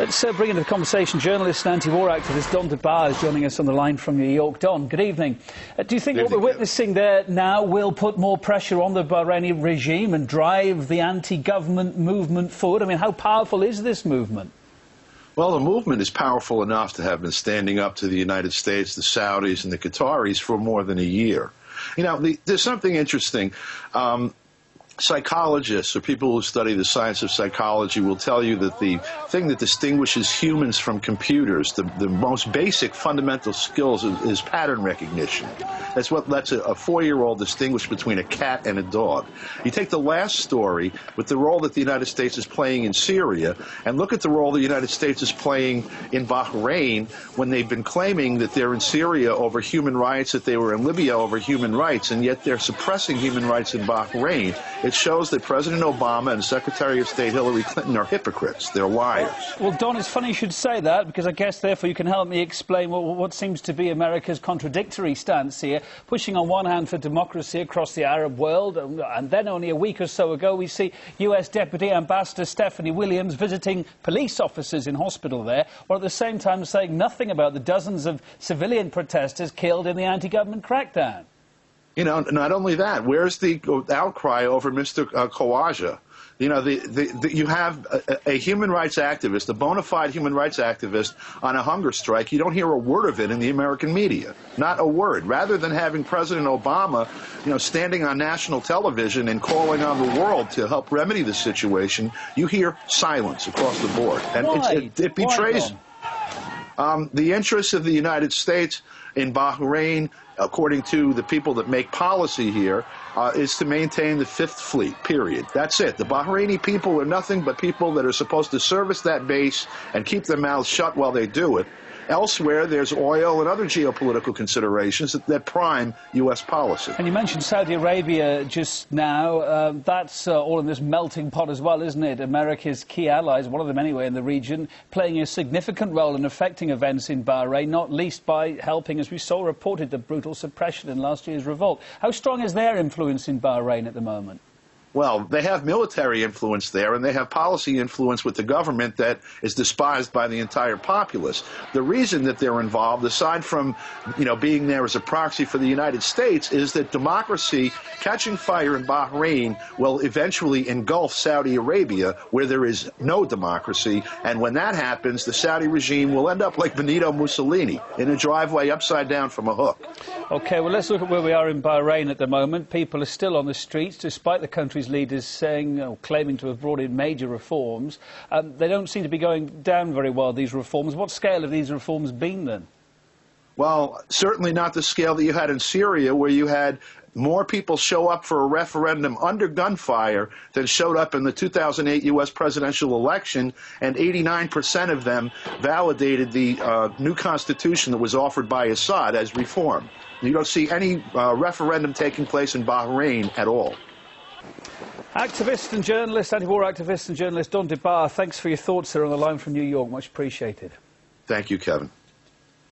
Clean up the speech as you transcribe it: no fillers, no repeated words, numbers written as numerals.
Let's bring into the conversation journalist and anti-war activist Don DeBar is joining us on the line from New York. Don, good evening. Do you think what we're witnessing there now will put more pressure on the Bahraini regime and drive the anti-government movement forward? I mean, how powerful is this movement? Well, the movement is powerful enough to have been standing up to the United States, the Saudis, and the Qataris for more than a year. You know, there's something interesting. Psychologists or people who study the science of psychology will tell you that the thing that distinguishes humans from computers, the most basic fundamental skills is pattern recognition. That's what lets a 4-year-old distinguish between a cat and a dog. You take the last story with the role that the United States is playing in Syria and look at the role the United States is playing in Bahrain when they've been claiming that they're in Syria over human rights, that they were in Libya over human rights, and yet they're suppressing human rights in Bahrain. It shows that President Obama and Secretary of State Hillary Clinton are hypocrites. They're liars. Well, Don, it's funny you should say that, because I guess, therefore, you can help me explain what seems to be America's contradictory stance here, pushing on one hand for democracy across the Arab world, and then only a week or so ago we see US Deputy Ambassador Stephanie Williams visiting police officers in hospital there, while at the same time saying nothing about the dozens of civilian protesters killed in the anti-government crackdown. You know, not only that, where's the outcry over Mr. Khawaja? You know, you have a human rights activist, a bona fide human rights activist on a hunger strike. You don't hear a word of it in the American media, not a word. Rather than having President Obama, you know, standing on national television and calling on the world to help remedy the situation, you hear silence across the board. And it betrays the interests of the United States in Bahrain, according to the people that make policy here, is to maintain the Fifth Fleet, period. That's it. The Bahraini people are nothing but people that are supposed to service that base and keep their mouths shut while they do it. Elsewhere, there's oil and other geopolitical considerations that prime U.S. policy. And you mentioned Saudi Arabia just now. That's all in this melting pot as well, isn't it? America's key allies, one of them anyway in the region, playing a significant role in affecting events in Bahrain, not least by helping, as we saw reported, the brutal suppression in last year's revolt. How strong is their influence in Bahrain at the moment? Well, they have military influence there, and they have policy influence with the government that is despised by the entire populace. The reason that they're involved, aside from, you know, being there as a proxy for the United States, is that democracy catching fire in Bahrain will eventually engulf Saudi Arabia, where there is no democracy. And when that happens, the Saudi regime will end up like Benito Mussolini, in a driveway upside down from a hook. OK, well, let's look at where we are in Bahrain at the moment. People are still on the streets, despite the country's leaders saying, claiming to have brought in major reforms. They don't seem to be going down very well, these reforms. What scale have these reforms been, then? Well, certainly not the scale that you had in Syria, where you had more people show up for a referendum under gunfire than showed up in the 2008 U.S. presidential election, and 89% of them validated the new constitution that was offered by Assad as reform. You don't see any referendum taking place in Bahrain at all. Activist and journalist, anti-war activist and journalist Don DeBar, thanks for your thoughts there on the line from New York. Much appreciated. Thank you, Kevin.